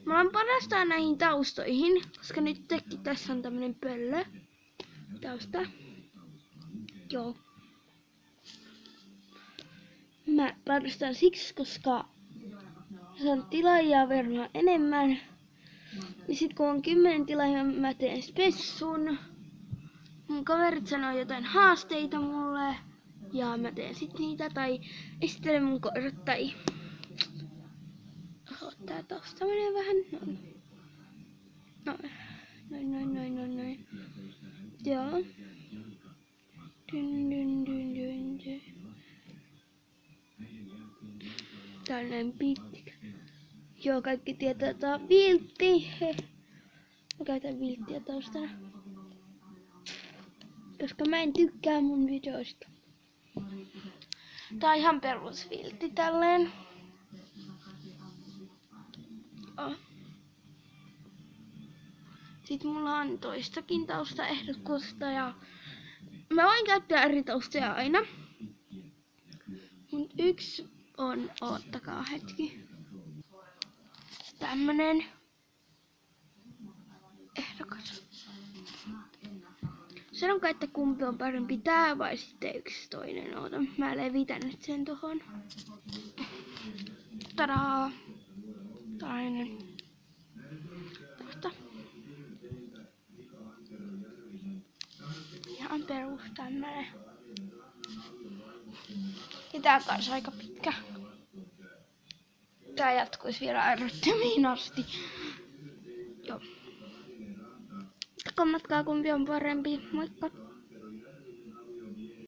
Mä alan parastaa näihin taustoihin, koska nyt tässä on tämmönen pöllö tausta. Joo. Mä parastan siksi, koska saan tilaajia verran enemmän. Ja sit kun on 10 tilaajia, mä teen spessun. Mun kaverit sanoo jotain haasteita mulle. Ja mä teen sit niitä tai esittelen mun koirat tai... Tää tausta menee vähän noin. Joo. Dyn. Tää on näin pitkä. Joo, kaikki tietää, että tää on viltti. Mä käytän vilttiä taustana. Koska mä en tykkää mun videoista. Tää on ihan perusviltti tälleen. Oh. Sitten mulla on toistakin taustaehdotusta ja mä voin käyttää eri taustoja aina. Mut yksi on, oottakaa hetki. Tämmönen ehdokas. Sanonko, että kumpi on parempi, tää vai sitten yksi toinen? Oota, mä levitän nyt sen tohon. Tadaa! Tällainen. Tosta. Ihan perus tämmönen. Ja tää on kans aika pitkä. Tää jatkuisi vielä älyttömiin asti. Joo. Kommentkaa kumpi on parempi. Moikka!